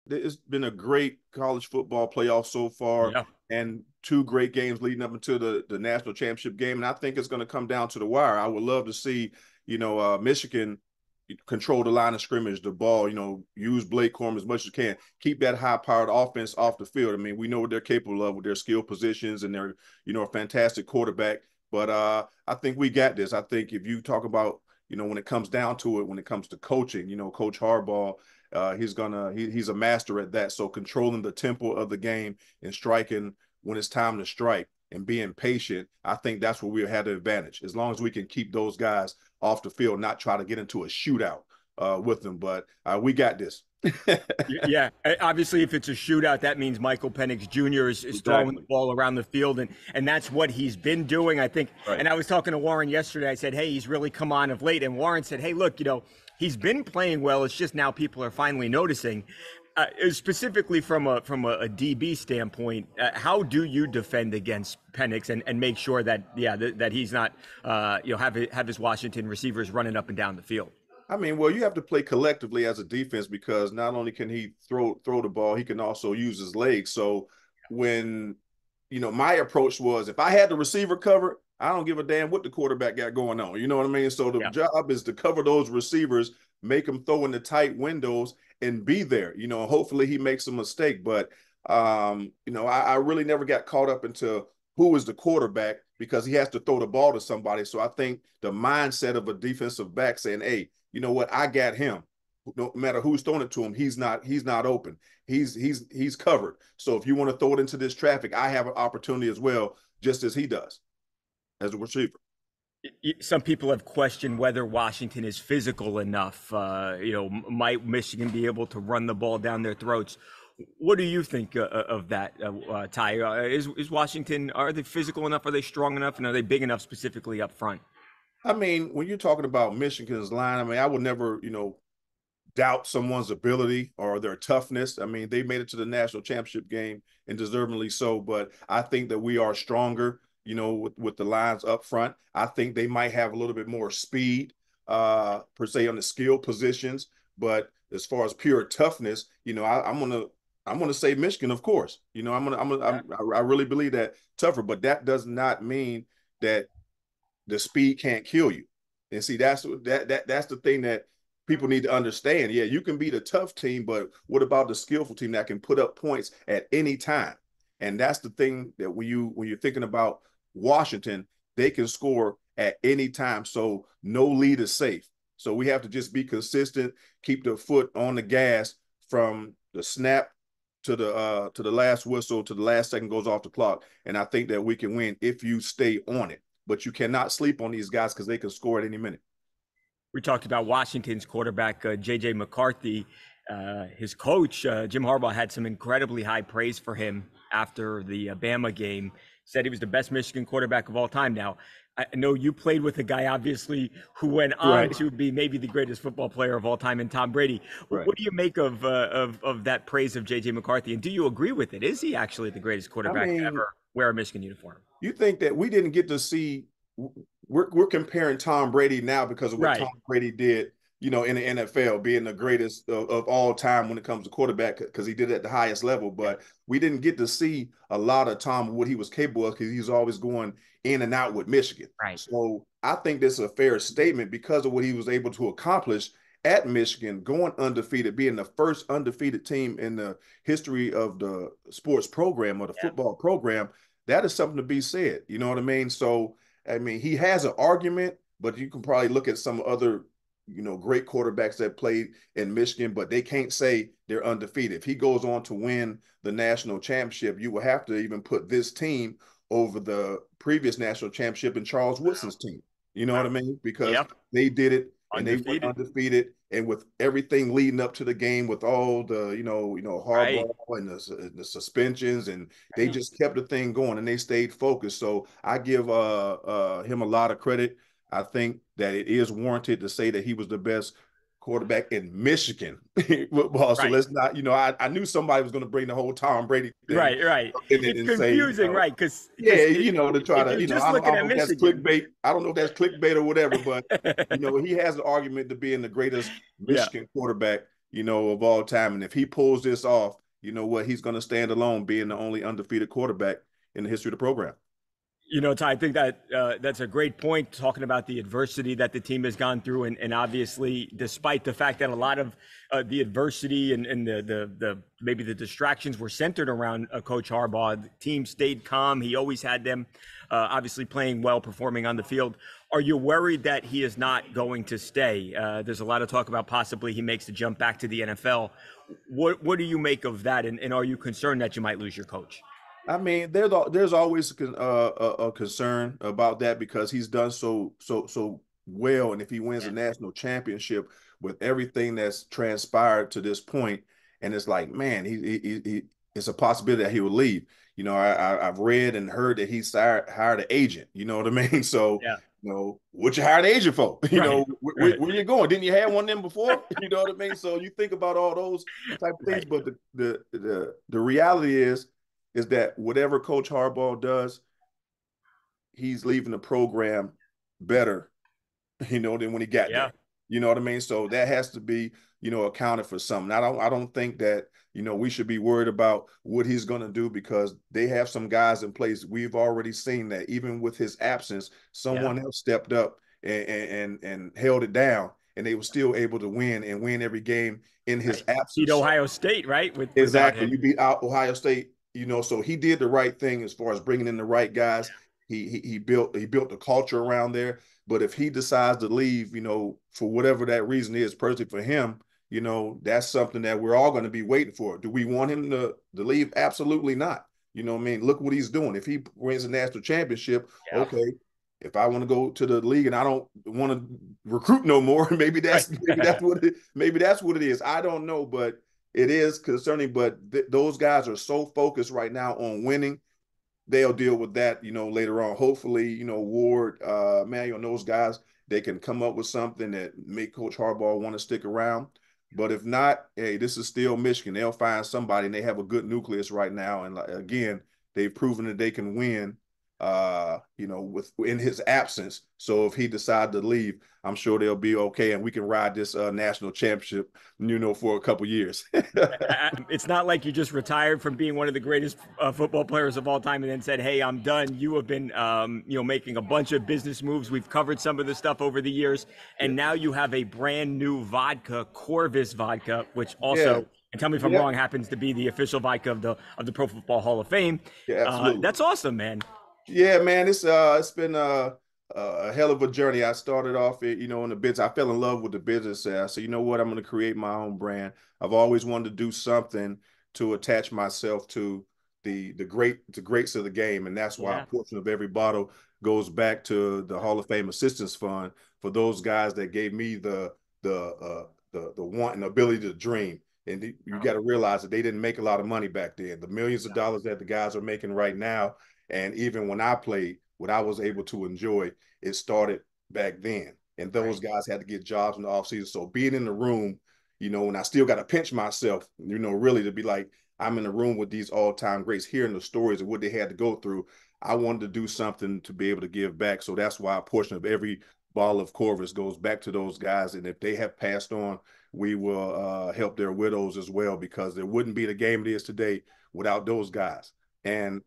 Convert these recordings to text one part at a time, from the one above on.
it's been a great college football playoff so far, Yeah. and two great games leading up into the national championship game. And I think it's going to come down to the wire. I would love to see, Michigan control the line of scrimmage, the ball, use Blake Corum as much as you can, keep that high-powered offense off the field. I mean, we know what they're capable of with their skill positions and their, a fantastic quarterback. But I think we got this. I think if you talk about, when it comes down to it, when it comes to coaching, Coach Harbaugh, he's a master at that. So controlling the tempo of the game and striking when it's time to strike and being patient, I think that's where we'll have the advantage. As long as we can keep those guys off the field, not try to get into a shootout with them. But we got this. Yeah, obviously, if it's a shootout, that means Michael Penix Jr. is throwing the Exactly. ball around the field, and that's what he's been doing, I think. Right. And I was talking to Warren yesterday. I said, hey, he's really come on of late. And Warren said, hey, look, he's been playing well. It's just now people are finally noticing. Specifically from a DB standpoint, how do you defend against Penix and make sure that that he's not have his Washington receivers running up and down the field? I mean, well, you have to play collectively as a defense because not only can he throw the ball, he can also use his legs. So when my approach was if I had the receiver covered, I don't give a damn what the quarterback got going on. You know what I mean? So the Yeah. job is to cover those receivers, make them throw in the tight windows and be there. Hopefully he makes a mistake. But I really never got caught up into who is the quarterback because he has to throw the ball to somebody. So I think the mindset of a defensive back saying, hey, you know what? I got him. No matter who's throwing it to him, he's not open. He's covered. So if you want to throw it into this traffic, I have an opportunity as well, just as he does as a receiver. Some people have questioned whether Washington is physical enough. Might Michigan be able to run the ball down their throats? What do you think of that, Ty? Is Washington, are they physical enough? Are they strong enough? And are they big enough specifically up front? I mean, when you're talking about Michigan's line, I mean, I would never, doubt someone's ability or their toughness. I mean, they made it to the national championship game and deservingly so, but I think that we are stronger, with the lines up front. I think they might have a little bit more speed, per se on the skill positions, but as far as pure toughness, I'm gonna say Michigan, of course. I really believe that tougher, but that does not mean that the speed can't kill you. And see, that's the thing that people need to understand. Yeah, you can be the tough team, but what about the skillful team that can put up points at any time? And that's the thing that when you're thinking about Washington, they can score at any time. So no lead is safe. So we have to just be consistent, keep the foot on the gas from the snap to the last whistle to the last second goes off the clock. And I think that we can win if you stay on it. But you cannot sleep on these guys because they can score at any minute. We talked about Washington's quarterback, J.J. McCarthy. His coach, Jim Harbaugh, had some incredibly high praise for him after the Bama game. Said he was the best Michigan quarterback of all time. Now, I know you played with a guy, obviously, who went on Right. to be maybe the greatest football player of all time in Tom Brady. Right. What do you make of that praise of J.J. McCarthy? And do you agree with it? Is he actually the greatest I quarterback to mean, ever wear a Michigan uniform? you think that we didn't get to see we're comparing Tom Brady now because of what Tom Right. Brady did, in the NFL, being the greatest of all time when it comes to quarterback because he did it at the highest level. Yeah. But we didn't get to see a lot of Tom what he was capable of because he's always going in and out with Michigan. Right. So I think this is a fair statement because of what he was able to accomplish at Michigan, going undefeated, being the first undefeated team in the history of the sports program or the Yeah. football program. That is something to be said. You know what I mean? So I mean, he has an argument, but you can probably look at some other, great quarterbacks that played in Michigan, but they can't say they're undefeated. If he goes on to win the national championship, you will have to even put this team over the previous national championship and Charles Woodson's team. You know what I mean? Because Yep. they did it and they went Undefeated. undefeated, and with everything leading up to the game, with all the Right. Harbaugh and the suspensions, and they Right. just kept the thing going and they stayed focused. So I give him a lot of credit. I think that it is warranted to say that he was the best quarterback in Michigan football. So Right. let's not, I knew somebody was going to bring the whole Tom Brady thing Right. Right. in it It's and say, confusing, right? yeah, Because to try if to, you're just I don't looking at know if that's Michigan, clickbait. I don't know if that's clickbait or whatever, but he has an argument to being the greatest yeah. Michigan quarterback, of all time. And if he pulls this off, you know what? He's going to stand alone being the only undefeated quarterback in the history of the program. Ty, I think that that's a great point, talking about the adversity that the team has gone through. And obviously, despite the fact that a lot of the adversity and the maybe the distractions were centered around Coach Harbaugh, the team stayed calm. He always had them obviously playing well, performing on the field. Are you worried that he is not going to stay? There's a lot of talk about possibly he makes the jump back to the NFL. What do you make of that? And are you concerned that you might lose your coach? I mean, there's always a concern about that because he's done so well, and if he wins a national championship with everything that's transpired to this point, and it's like, man, it's a possibility that he will leave. I've read and heard that he's hired an agent. You know what I mean? So, Yeah. What you hired an agent for? Right. Where you going? Didn't you have one of them before? You know what I mean? So you think about all those type of things, Right. but the reality is that whatever Coach Harbaugh does, he's leaving the program better, than when he got Yeah. there. You know what I mean? So that has to be, accounted for something. I don't think that, we should be worried about what he's going to do because they have some guys in place. We've already seen that even with his absence, Yeah. someone else stepped up and held it down, and they were still able to win and win every game in his Right. Beat absence. So Ohio State, right? Without exactly. him. You beat out Ohio State, so he did the right thing as far as bringing in the right guys. He built the culture around there. But if he decides to leave, for whatever that reason is, personally for him, that's something that we're all going to be waiting for. Do we want him to leave? Absolutely not. You know what I mean? Look what he's doing. If he wins a national championship, Yeah. okay. If I want to go to the league and I don't want to recruit no more, maybe that's Right. maybe that's what it is. I don't know, but it is concerning. But those guys are so focused right now on winning. They'll deal with that, later on. Hopefully, Ward, Manuel, and those guys, they can come up with something that make Coach Harbaugh want to stick around. But if not, hey, this is still Michigan. They'll find somebody, and they have a good nucleus right now. And again, they've proven that they can win, with in his absence. So if he decides to leave, I'm sure they'll be okay, and we can ride this national championship, for a couple years. It's not like you just retired from being one of the greatest football players of all time and then said, "Hey, I'm done." You have been, making a bunch of business moves. We've covered some of the stuff over the years, and now you have a brand new vodka, Corvus vodka, which Yeah, also, and tell me if I'm yeah, wrong, happens to be the official vodka of the Pro Football Hall of Fame. yeah, absolutely. That's awesome, man. Yeah, man, it's been a hell of a journey. I started off, in the business. I fell in love with the business. I said, you know what, I'm going to create my own brand. I've always wanted to do something to attach myself to the greats of the game, and that's why a Yeah. portion of every bottle goes back to the Hall of Fame Assistance Fund for those guys that gave me the want and ability to dream. And you got to realize that they didn't make a lot of money back then. The millions of dollars that the guys are making right now, and even when I played, what I was able to enjoy, it started back then. And those Right. guys had to get jobs in the offseason. So being in the room, and I still got to pinch myself, really to be like, I'm in the room with these all-time greats, hearing the stories of what they had to go through. I wanted to do something to be able to give back. So that's why a portion of every bottle of Corvus goes back to those guys. And if they have passed on, we will help their widows as well, because there wouldn't be the game it is today without those guys. And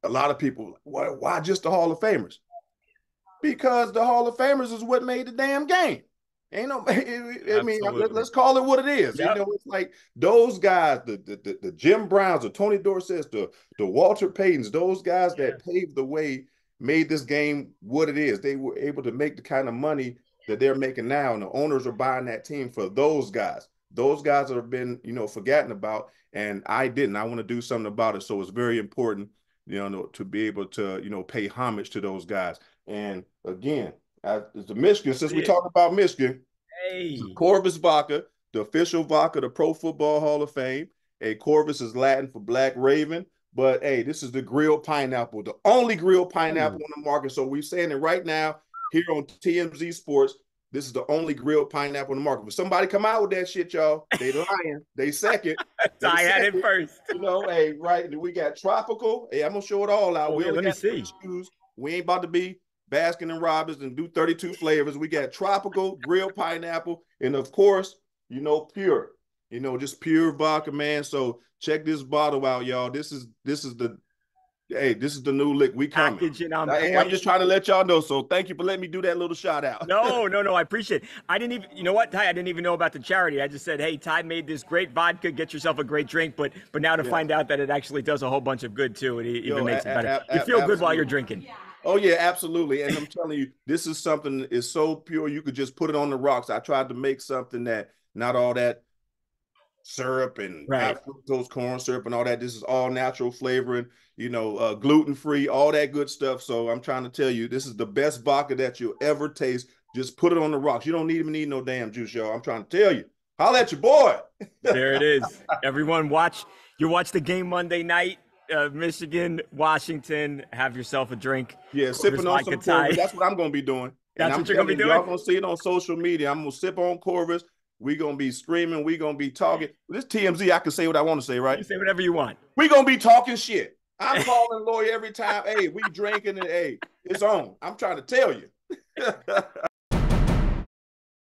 a lot of people, why just the Hall of Famers? Because the Hall of Famers is what made the damn game. Ain't no, I mean, Absolutely. let's call it what it is. Yep. It's like those guys, the Jim Browns, the Tony Dorsetts, the Walter Paytons, those guys Yeah. that paved the way, made this game what it is. They were able to make the kind of money that they're making now, and the owners are buying that team for those guys. Those guys have been, forgotten about, and I didn't. I want to do something about it. So it's very important, to be able to, pay homage to those guys. And again, as the Michigan, since we It. talk about Michigan, Hey. Corvus vodka, the official vodka, the Pro Football Hall of Fame. A Corvus is Latin for Black Raven. But hey, this is the grilled pineapple, the only grilled pineapple Ooh. on the market. So we're saying it right now here on TMZ Sports. This is the only grilled pineapple on the market. If somebody come out with that shit, y'all, they lying. They second. They I had it second. first. Hey, right. We got tropical. Hey, I'm gonna show it all out. Oh, We yeah, only let me got three see. shoes. We ain't about to be Baskin and Robbins and do 32 flavors. We got tropical, grilled pineapple, and of course, pure. just pure vodka, man. So check this bottle out, y'all. This is the new lick. We coming. Packaging on Hey, I'm point. just trying to let y'all know. So thank you for letting me do that little shout out. No, no, no. I appreciate it. I didn't even, you know what, Ty? I didn't even know about the charity. I just said, hey, Ty made this great vodka. Get yourself a great drink. But now to Yeah. find out that it actually does a whole bunch of good too, it even makes it better. You feel good Absolutely. while you're drinking. Oh yeah, absolutely. And I'm telling you, this is something that is so pure. You could just put it on the rocks. I tried to make something that not all that syrup and high Right. fructose corn syrup and all that. This is all natural flavoring, gluten free, all that good stuff. So I'm trying to tell you, this is the best vodka that you'll ever taste. Just put it on the rocks. You don't even need no damn juice, y'all. I'm trying to tell you. Holla at your boy. There it is. Everyone, watch the game Monday night. Michigan, Washington. Have yourself a drink. Yeah, Corvus sipping on some vodka, Corvus. Ty. That's what I'm gonna be doing. And That's I'm what you're gonna telling be you, y'all doing. gonna see it on social media. I'm gonna sip on Corvus. We gonna be screaming. We gonna be talking. This TMZ, I can say what I want to say, You right? say whatever you want. We gonna be talking shit. I'm calling lawyer every time. Hey, we drinking it. Hey, it's on. I'm trying to tell you.